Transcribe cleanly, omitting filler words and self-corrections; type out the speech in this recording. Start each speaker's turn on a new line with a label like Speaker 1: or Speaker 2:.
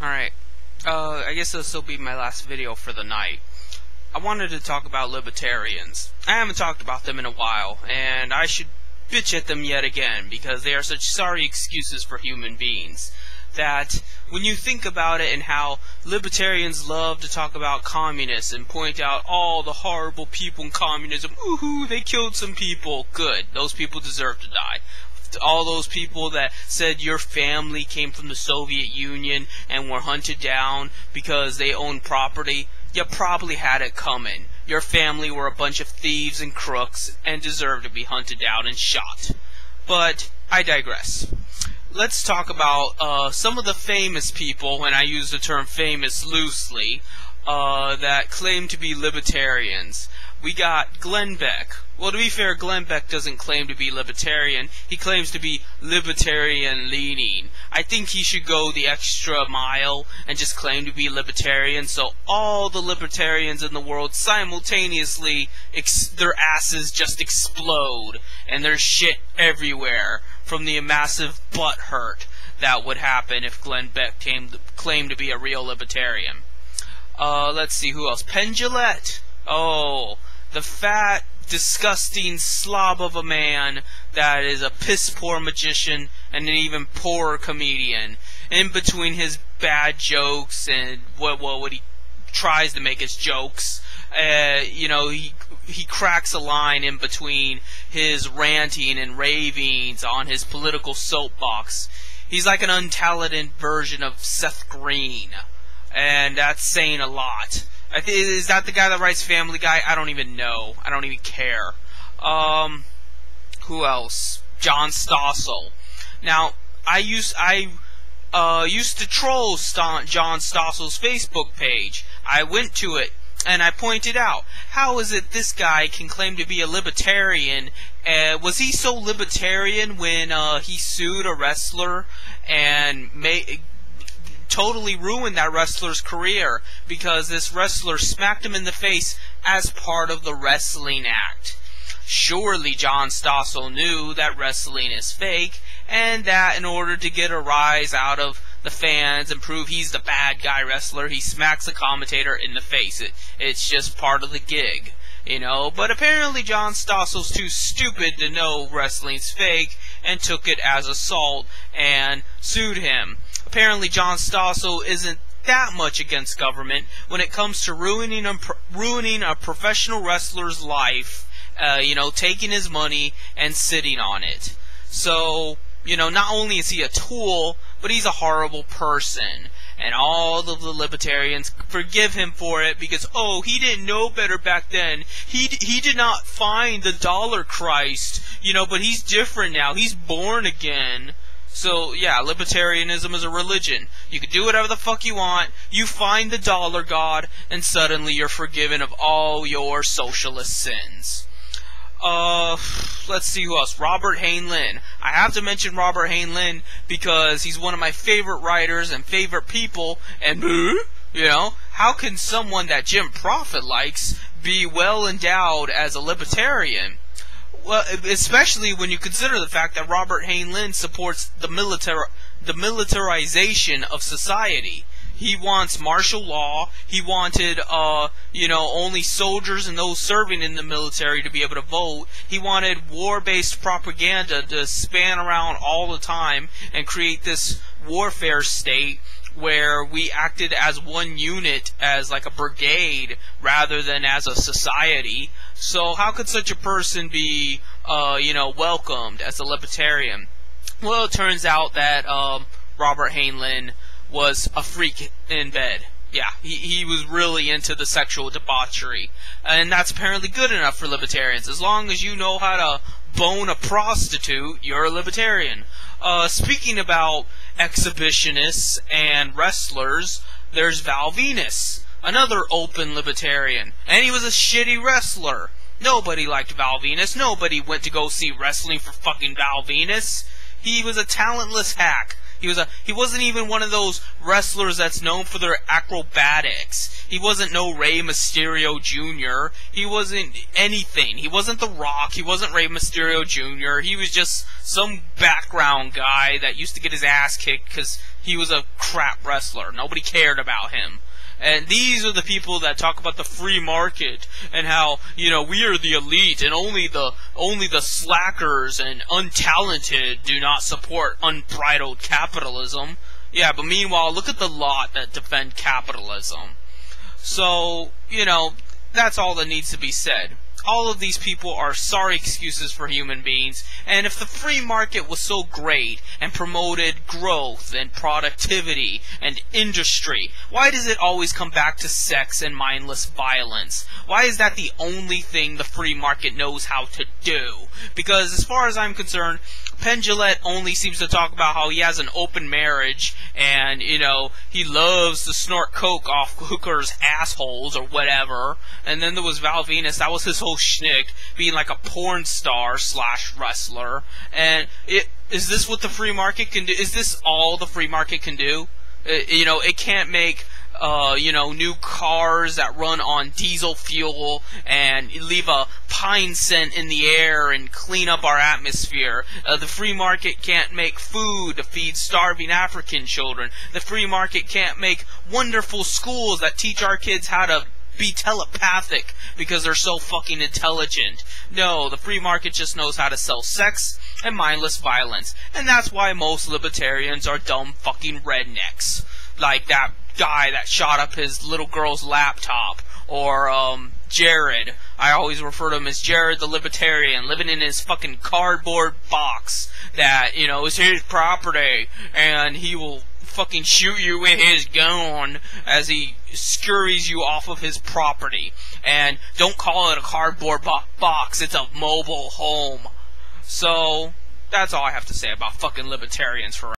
Speaker 1: Alright, I guess this will be my last video for the night. I wanted to talk about libertarians. I haven't talked about them in a while, and I should bitch at them yet again, because they are such sorry excuses for human beings. That, when you think about it and how libertarians love to talk about communists and point out all the horrible people in communism, ooh, they killed some people, good, those people deserve to die. All those people that said your family came from the Soviet Union and were hunted down because they owned property, you probably had it coming. Your family were a bunch of thieves and crooks and deserved to be hunted down and shot. But I digress. Let's talk about some of the famous people, and I use the term famous loosely, that claim to be libertarians. We got Glenn Beck. Well, to be fair, Glenn Beck doesn't claim to be libertarian. He claims to be libertarian-leaning. I think he should go the extra mile and just claim to be libertarian, so all the libertarians in the world simultaneously, their asses just explode, and there's shit everywhere from the massive butt hurt that would happen if Glenn Beck claimed to be a real libertarian. Let's see, who else? Penn Jillette. Oh, the fat, disgusting slob of a man that is a piss-poor magician and an even poorer comedian. In between his bad jokes and what he tries to make his jokes, you know, he cracks a line in between his ranting and ravings on his political soapbox. He's like an untalented version of Seth Green, and that's saying a lot. Is that the guy that writes Family Guy? I don't even know. I don't even care. Who else? John Stossel. Now, I used to troll John Stossel's Facebook page. I went to it, and I pointed out, how is it this guy can claim to be a libertarian? Was he so libertarian when he sued a wrestler and totally ruined that wrestler's career because this wrestler smacked him in the face as part of the wrestling act? Surely John Stossel knew that wrestling is fake, and that in order to get a rise out of the fans and prove he's the bad guy wrestler, he smacks a commentator in the face. It's just part of the gig, you know. But apparently John Stossel's too stupid to know wrestling's fake and took it as assault and sued him. Apparently John Stossel isn't that much against government when it comes to ruining a professional wrestler's life, you know, taking his money and sitting on it. So, you know, not only is he a tool, but he's a horrible person. And all of the libertarians forgive him for it because, oh, he didn't know better back then. He did not find the dollar Christ, you know, but he's different now. He's born again. So, yeah, libertarianism is a religion. You can do whatever the fuck you want, you find the dollar god, and suddenly you're forgiven of all your socialist sins. Let's see who else. Robert Heinlein. I have to mention Robert Heinlein because he's one of my favorite writers and favorite people, and, you know, how can someone that Jim Profit likes be well endowed as a libertarian? Well, especially when you consider the fact that Robert Heinlein supports the militarization of society. He wants martial law. He wanted, you know, only soldiers and those serving in the military to be able to vote. He wanted war-based propaganda to span around all the time and create this warfare state where we acted as one unit, as like a brigade, rather than as a society. So how could such a person be, you know, welcomed as a libertarian? Well, it turns out that Robert Heinlein was a freak in bed. Yeah, he was really into the sexual debauchery. And that's apparently good enough for libertarians. As long as you know how to bone a prostitute, you're a libertarian. Speaking about exhibitionists and wrestlers, there's Val Venus, another open libertarian. And he was a shitty wrestler. Nobody liked Val Venus. Nobody went to go see wrestling for fucking Val Venus. He was a talentless hack. He wasn't even one of those wrestlers that's known for their acrobatics. He wasn't no Rey Mysterio Jr. He wasn't anything. He wasn't The Rock. He wasn't Rey Mysterio Jr. He was just some background guy that used to get his ass kicked because he was a crap wrestler. Nobody cared about him. And these are the people that talk about the free market and how, you know, we are the elite and only the slackers and untalented do not support unbridled capitalism. Yeah, but meanwhile, look at the lot that defend capitalism. So, you know, that's all that needs to be said. All of these people are sorry excuses for human beings, and if the free market was so great and promoted growth and productivity and industry, why does it always come back to sex and mindless violence? Why is that the only thing the free market knows how to do? Because as far as I'm concerned, Penn Jillette only seems to talk about how he has an open marriage and, you know, he loves to snort coke off hookers' assholes or whatever. And then there was Val Venus, that was his whole shtick, being like a porn star / wrestler. And is this what the free market can do? Is this all the free market can do? You know, it can't make you know, new cars that run on diesel fuel and leave a pine scent in the air and clean up our atmosphere. The free market can't make food to feed starving African children. The free market can't make wonderful schools that teach our kids how to be telepathic because they're so fucking intelligent. No, the free market just knows how to sell sex and mindless violence. And that's why most libertarians are dumb fucking rednecks. Like that guy that shot up his little girl's laptop, or Jared. I always refer to him as Jared the Libertarian, living in his fucking cardboard box that, you know, is his property, and he will fucking shoot you with his gun as he scurries you off of his property. And don't call it a cardboard box, it's a mobile home. So, that's all I have to say about fucking libertarians for